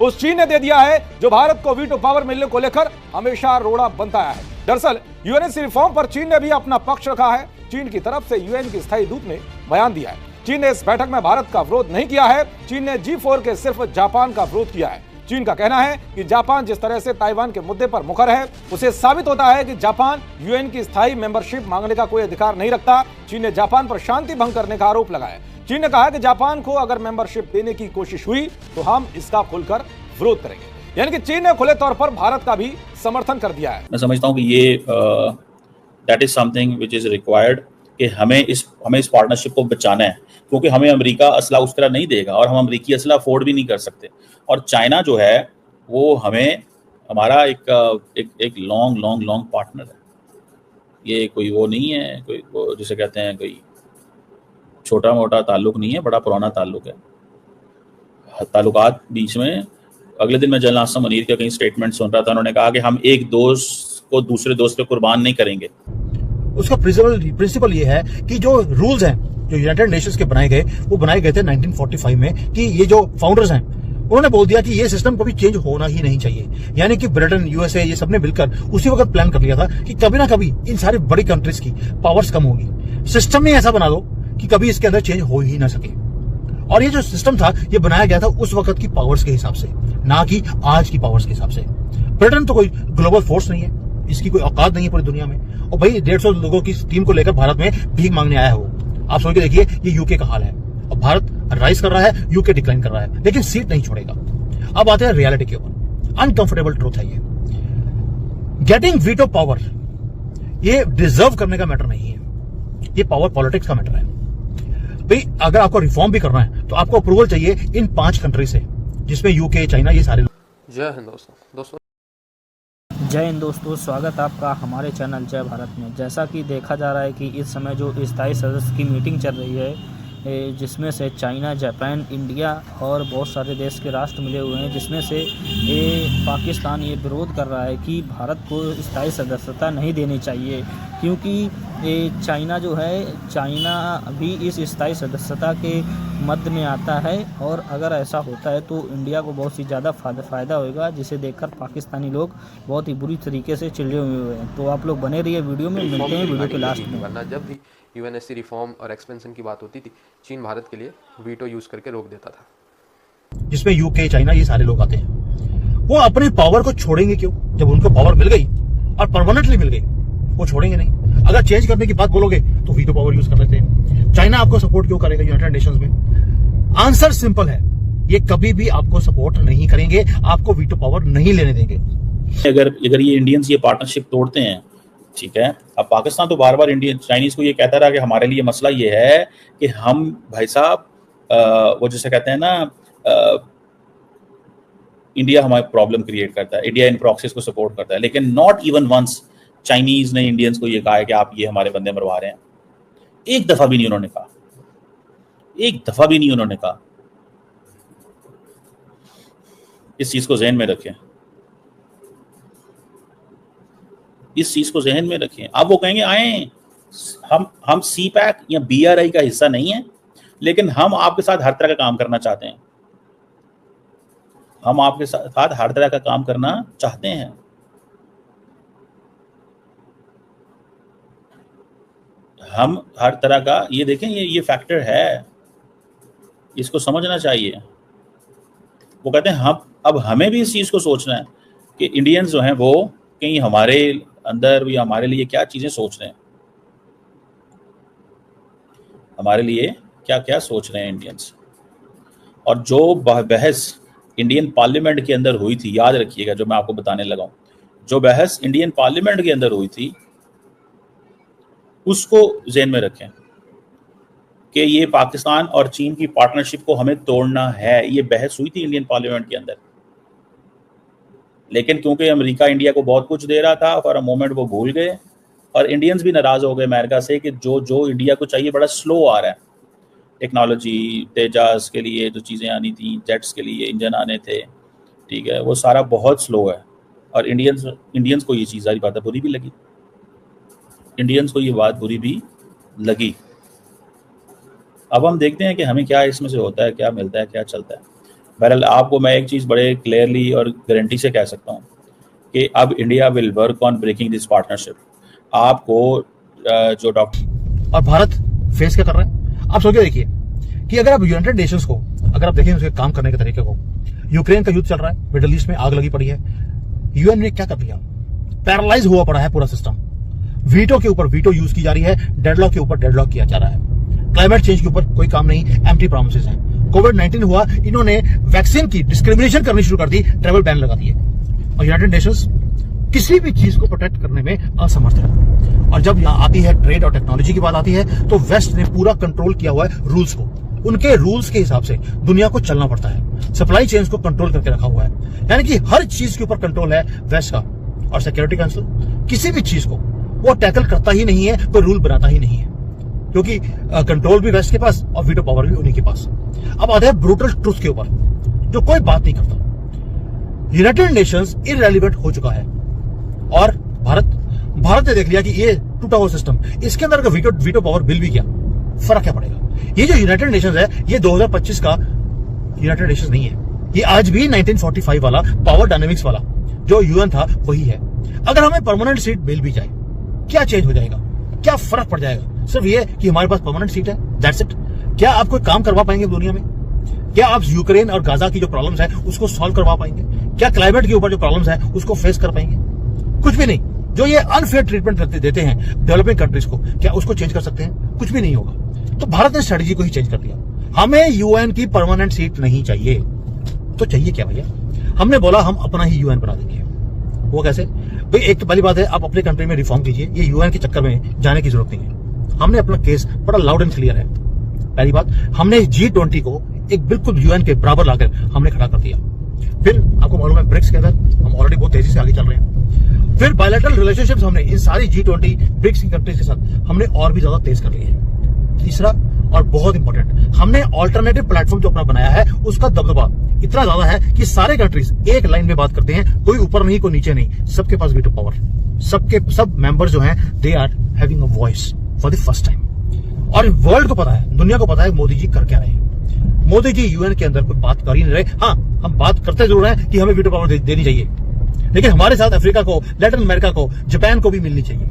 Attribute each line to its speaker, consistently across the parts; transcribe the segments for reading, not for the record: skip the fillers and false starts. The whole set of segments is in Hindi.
Speaker 1: उस चीन ने दे दिया है जो भारत को वीटो पावर मिलने को लेकर हमेशा रोड़ा बनता आया है। दरअसल यूएनएससी रिफॉर्म पर चीन ने भी अपना पक्ष रखा है। चीन की तरफ से यूएन के स्थायी दूत ने बयान दिया है। चीन ने इस बैठक में भारत का विरोध नहीं किया है। चीन ने G4 के सिर्फ जापान का विरोध किया है। चीन का कहना है कि जापान जिस तरह से ताइवान के मुद्दे पर मुखर है, उसे साबित होता है कि जापान यूएन की स्थायी मेंबरशिप मांगने का कोई अधिकार नहीं रखता। चीन ने जापान पर शांति भंग करने का आरोप लगाया। चीन ने कहा कि जापान को अगर मेंबरशिप देने की कोशिश हुई तो हम इसका खुलकर विरोध करेंगे। यानी कि चीन ने खुले तौर पर भारत का भी समर्थन कर दिया है।
Speaker 2: मैं समझता हूं कि ये that is something which is required कि हमें इस पार्टनरशिप को बचाना है, क्योंकि हमें अमेरिका असला उस तरह नहीं देगा और हम अमेरिकी असला अफोर्ड भी नहीं कर सकते। और चाइना जो है वो हमारा एक लॉन्ग पार्टनर है। ये कोई वो नहीं है, कोई वो जिसे कहते हैं कोई छोटा मोटा ताल्लुक नहीं है, बड़ा पुराना ताल्लुक है। ताल्लुकात बीच में, अगले दिन मैं जनरल आसिम मुनीर का कहीं स्टेटमेंट सुन रहा था, उन्होंने कहा कि हम एक दोस्त को दूसरे दोस्त पे कुर्बान नहीं करेंगे।
Speaker 3: उसका प्रिंसिपल ये है कि जो रूल्स हैं जो यूनाइटेड नेशंस के बनाए गए, वो बनाए गए थे 1945 में, कि ये जो फाउंडर्स हैं उन्होंने बोल दिया कि ये सिस्टम कभी चेंज होना ही नहीं चाहिए। यानी कि ब्रिटेन, यूएसए, ये सबने मिलकर उसी वक्त प्लान कर लिया था कि कभी ना कभी इन सारी बड़ी कंट्रीज की पावर्स कम होगी। सिस्टम में ऐसा बना दो कि कभी इसके अंदर चेंज हो ही ना सके। और ये जो सिस्टम था ये बनाया गया था उस वक्त की पावर्स के हिसाब से, ना कि आज की पावर्स के हिसाब से। ब्रिटेन तो कोई ग्लोबल फोर्स नहीं है, इसकी कोई औकात नहीं है पूरी दुनिया में। और भाई 150 लोगों की टीम को लेकर भारत में भीख मांगने आया हो। आप सोच के देखिए ये यूके का हाल है। और भारत राइज कर रहा है, यूके डिक्लाइन कर रहा है, लेकिन सीट नहीं छोड़ेगा। अब आते हैं रियलिटी के ऊपर। अनकंफर्टेबल ट्रूथ है ये। गेटिंग वीटो पावर ये डिजर्व करने का मैटर नहीं है, ये पावर पॉलिटिक्स का मैटर है। भाई अगर आपको रिफॉर्म भी करना है तो आपको अप्रूवल चाहिए इन 5 कंट्री से, जिसमें यूके, चाइना, ये सारे।
Speaker 4: जय हिंद दोस्तों।
Speaker 5: जय हिंद दोस्तों, स्वागत है आपका हमारे चैनल जय भारत में। जैसा कि देखा जा रहा है कि इस समय जो स्थायी सदस्य की मीटिंग चल रही है, जिसमें से चाइना, जापान, इंडिया और बहुत सारे देश के राष्ट्र मिले हुए हैं, जिसमें से पाकिस्तान ये विरोध कर रहा है कि भारत को स्थायी सदस्यता नहीं देनी चाहिए, क्योंकि चाइना जो है, चाइना भी इस स्थायी सदस्यता के मध्य में आता है। और अगर ऐसा होता है तो इंडिया को बहुत ही ज़्यादा फ़ायदा होगा, जिसे देखकर पाकिस्तानी लोग बहुत ही बुरी तरीके से चिढ़े हुए हैं। तो आप लोग बने रहिए वीडियो में, मिलते हैं वीडियो के लास्ट में।
Speaker 4: वरना जब भी यूएनएससी रिफॉर्म और एक्सपेंशन की बात होती थी, चीन भारत के लिए वीटो यूज करके रोक देता था।
Speaker 3: जिसमें यूके, चाइना, ये सारे लोग आते हैं। वो अपने पावर को छोड़ेंगे क्यों? जब उनको पावर मिल गई और परमानेंटली मिल गई, वो छोड़ेंगे नहीं। अगर चेंज करने की बात बोलोगे तो वीटो पावर यूज कर लेते हैं। चाइना आपको सपोर्ट क्यों करेगा यूनाइटेड नेशंस में? आंसर सिंपल है, ये कभी भी आपको सपोर्ट नहीं करेंगे, आपको वीटो पावर नहीं लेने देंगे।
Speaker 2: अगर ये इंडियंस ये पार्टनरशिप तोड़ते हैं, ठीक है। अब पाकिस्तान तो बार बार इंडियन चाइनीज को ये कहता रहा कि हमारे लिए मसला ये है कि हम भाई साहब वो जैसे कहते हैं ना, इंडिया हमारी प्रॉब्लम क्रिएट करता है, इंडिया इन प्रॉक्सीज को सपोर्ट करता है। लेकिन नॉट इवन वंस चाइनीज ने इंडियंस को ये कहा है कि आप ये हमारे बंदे मरवा रहे हैं। एक दफा भी नहीं उन्होंने कहा, एक दफा भी नहीं उन्होंने कहा। इस चीज को जहन में रखें, इस चीज को जहन में रखें। अब वो कहेंगे आए, हम सीपैक या बीआरआई का हिस्सा नहीं है, लेकिन हम आपके साथ हर तरह का काम करना चाहते हैं। हम आपके साथ हर तरह का काम करना चाहते हैं। हम हर तरह का, ये देखें, ये फैक्टर है, इसको समझना चाहिए। वो कहते हैं हम, अब हमें भी इस चीज को सोचना है कि इंडियंस जो हैं वो कहीं हमारे अंदर या हमारे लिए क्या चीजें सोच रहे हैं, हमारे लिए क्या क्या सोच रहे हैं इंडियंस। और जो बहस इंडियन पार्लियामेंट के अंदर हुई थी, याद रखिएगा, जो मैं आपको बताने लगा हूं, जो बहस इंडियन पार्लियामेंट के अंदर हुई थी, उसको ज़हन में रखें कि ये पाकिस्तान और चीन की पार्टनरशिप को हमें तोड़ना है। ये बहस हुई थी इंडियन पार्लियामेंट के अंदर, लेकिन क्योंकि अमेरिका इंडिया को बहुत कुछ दे रहा था, फॉर अ मोमेंट वो भूल गए और इंडियंस भी नाराज हो गए अमेरिका से कि जो इंडिया को चाहिए बड़ा स्लो आ रहा है। टेक्नोलॉजी, तेजास के लिए जो चीज़ें आनी थी, जेट्स के लिए इंजन आने थे, ठीक है, वो सारा बहुत स्लो है। और इंडियंस को ये चीज़ सारी बात बुरी भी लगी, इंडियंस को ये बात बुरी भी लगी। अब हम देखते हैं कि हमें क्या इसमें से होता है, क्या मिलता है, क्या चलता है। बहरहाल आपको मैं एक चीज़ बड़े क्लियरली और गारंटी से कह सकता हूँ कि अब India will work on breaking this partnership. आपको जो डॉक्टर
Speaker 3: और भारत फेस क्या कर रहा है, आप सोच के देखिए कि अगर आप यूनाइटेड नेशंस को अगर आप देखें उसके काम करने के तरीके को, यूक्रेन का युद्ध चल रहा है, मिडिल ईस्ट में आग लगी पड़ी है, यूएन ने क्या कर दिया, पैरालाइज हुआ पड़ा है पूरा सिस्टम। वीटो के ऊपर वीटो यूज की जा रही है, डेडलॉक के ऊपर डेडलॉक किया जा रहा है, क्लाइमेट चेंज के ऊपर कोई काम नहीं, एम्प्टी प्रॉमिसेस हैं। कोविड-19 हुआ, इन्होंने वैक्सीन की डिस्क्रिमिनेशन करनी शुरू कर दी, ट्रैवल बैन लगा दिए, और यूनाइटेड नेशंस किसी भी चीज को प्रोटेक्ट करने में असमर्थ है। और जब यहाँ आती है ट्रेड और टेक्नोलॉजी की बात आती है, तो वेस्ट ने पूरा कंट्रोल किया हुआ है रूल्स को, उनके रूल्स के हिसाब से दुनिया को चलना पड़ता है, सप्लाई चेन्स को कंट्रोल करके रखा हुआ है, यानी कि हर चीज के ऊपर कंट्रोल है वेस्ट का। और सिक्योरिटी काउंसिल किसी भी चीज को वो टैकल करता ही नहीं है, कोई रूल बनाता ही नहीं है, क्योंकि कंट्रोल भी वेस्ट के पास और वीटो पावर भी उन्हीं के पास। अब आते हैं ब्रूटल ट्रुथ के ऊपर, जो कोई बात नहीं करता। यूनाइटेड नेशंस इररेलेवेंट हो चुका है, और भारत ने देख लिया कि ये टूटा हुआ सिस्टम, इसके अंदर अगर वीटो पावर बिल भी किया, फर्क क्या पड़ेगा। ये जो यूनाइटेड नेशंस है, ये 2025 का यूनाइटेड नेशंस नहीं है, ये आज भी 1945 वाला पावर डायनेमिक्स वाला जो यूएन था वही है। अगर हमें परमानेंट सीट मिल भी जाए, क्या चेंज हो जाएगा, क्या फर्क पड़ जाएगा? सिर्फ ये कि हमारे पास परमानेंट सीट है, दैट्स इट। क्या आप कोई काम करवा पाएंगे दुनिया में? क्या आप यूक्रेन और गाजा की जो प्रॉब्लम्स है उसको सॉल्व करवा पाएंगे? क्या क्लाइमेट के ऊपर जो प्रॉब्लम्स है उसको फेस कर पाएंगे? कुछ भी नहीं। जो ये अनफेयर ट्रीटमेंट देते हैं डेवलपिंग कंट्रीज को, क्या उसको चेंज कर सकते हैं? कुछ भी नहीं होगा। तो भारत ने स्ट्रेटेजी को ही चेंज कर दिया। हमें यूएन की परमानेंट सीट नहीं चाहिए, तो चाहिए क्या भैया? हमने बोला हम अपना ही यूएन बना देंगे। वो कैसे भाई? एक तो पहली बात है, आप अपने कंट्री में रिफॉर्म कीजिए, ये यूएन के चक्कर में जाने की जरूरत नहीं है। हमने अपना केस बड़ा लाउड एंड क्लियर है। पहली बात, हमने G20 को एक बिल्कुल यूएन के बराबर लाकर हमने खड़ा कर दिया। फिर आपको मालूम है ब्रिक्स के अंदर हम ऑलरेडी बहुत तेजी से आगे चल रहे हैं। फिर बायलैटरल रिलेशनशिप्स हमने इन सारी G20 ब्रिक्स की कंट्रीज के साथ हमने और भी ज्यादा तेज कर ली है। तीसरा और बहुत इंपॉर्टेंट, हमने ऑल्टरनेटिव प्लेटफॉर्म जो अपना बनाया है उसका दबदबा इतना ज्यादा है कि सारे कंट्रीज एक लाइन में बात करते हैं, कोई ऊपर नहीं कोई नीचे नहीं, सबके पास वीटो पावर, सब मेंबर जो हैं they are having a voice for the first time. और वर्ल्ड को पता है, दुनिया को पता है मोदी जी कर क्या रहे हैं। मोदी जी यूएन के अंदर कोई बात कर ही नहीं रहे। हाँ, हम बात करते जरूर हैं कि हमें वीटो पावर देनी चाहिए, लेकिन हमारे साथ अफ्रीका को, लैटिन अमेरिका को, जापान को भी मिलनी चाहिए।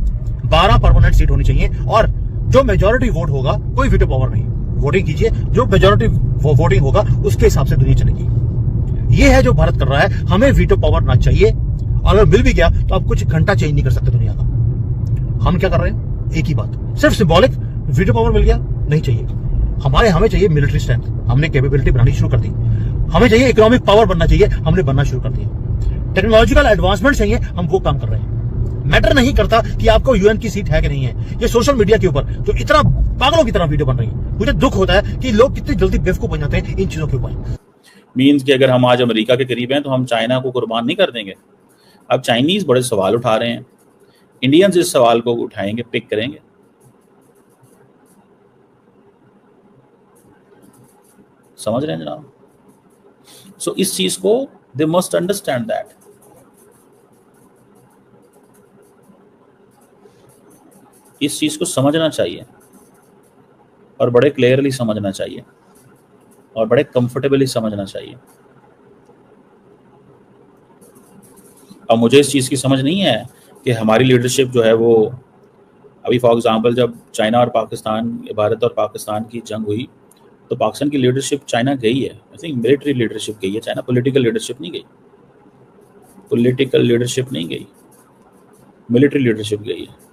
Speaker 3: 12 परमानेंट सीट होनी चाहिए, और जो मेजोरिटी वोट होगा कोई वीटो पावर नहीं, वोटिंग कीजिए, जो मेजोरिटी वोटिंग होगा उसके हिसाब से दुनिया चलेगी। ये है जो भारत कर रहा है। हमें वीटो पावर ना चाहिए, और अगर मिल भी गया तो आप कुछ घंटा चेंज नहीं कर सकते दुनिया का। हम क्या कर रहे हैं? एक ही बात, सिर्फ सिंबॉलिक। वीटो पावर मिल गया, नहीं चाहिए हमें चाहिए मिलिट्री स्ट्रेंथ, हमने कैपेबिलिटी बनानी शुरू कर दी। हमें चाहिए इकोनॉमिक पावर बनना चाहिए, हमने बनना शुरू कर दिया। टेक्नोलॉजिकल एडवांसमेंट चाहिए, हम वो काम कर रहे हैं। मैटर नहीं करता कि आपको यूएन की सीट है कि नहीं है। ये सोशल मीडिया के ऊपर जो इतना पागलों की तरह वीडियो बन रही है, मुझे दुख होता है कि लोग कितनी जल्दी बेवकूफ बन जाते हैं इन चीजों के ऊपर।
Speaker 2: मीन्स कि अगर हम आज अमेरिका के करीब हैं तो हम चाइना को कुर्बान नहीं कर देंगे। अब चाइनीज बड़े सवाल उठा रहे हैं, इंडियंस इस सवाल को उठाएंगे, पिक करेंगे। समझ रहे हैं जनाब? सो इस चीज को दे मस्ट अंडरस्टैंड दैट। इस चीज को समझना चाहिए, और बड़े क्लियरली समझना चाहिए, और बड़े कंफर्टेबली समझना चाहिए। अब मुझे इस चीज़ की समझ नहीं है कि हमारी लीडरशिप जो है वो, अभी फॉर एग्जांपल जब चाइना और पाकिस्तान, भारत और पाकिस्तान की जंग हुई तो पाकिस्तान की लीडरशिप चाइना गई है। आई थिंक मिलिट्री लीडरशिप गई है चाइना, पॉलिटिकल लीडरशिप नहीं गई। पॉलिटिकल लीडरशिप नहीं गई, मिलिट्री लीडरशिप गई है।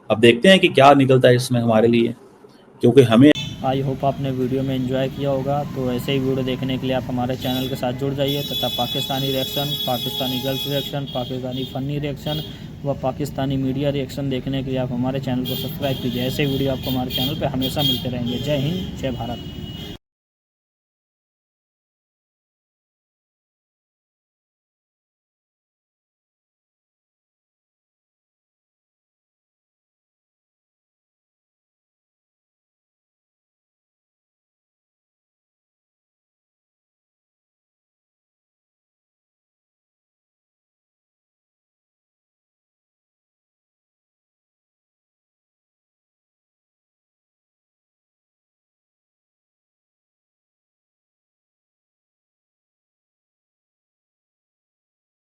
Speaker 2: अब देखते हैं कि क्या निकलता है इसमें हमारे लिए, क्योंकि हमें
Speaker 5: आई होप आपने वीडियो में एंजॉय किया होगा। तो ऐसे ही वीडियो देखने के लिए आप हमारे चैनल के साथ जुड़ जाइए, तथा Pakistani reaction, Pakistani girls reaction, Pakistani funny reaction व पाकिस्तानी मीडिया रिएक्शन देखने के लिए आप हमारे चैनल को सब्सक्राइब कीजिए। ऐसे वीडियो आपको हमारे चैनल पर हमेशा मिलते रहेंगे। जय हिंद, जय भारत।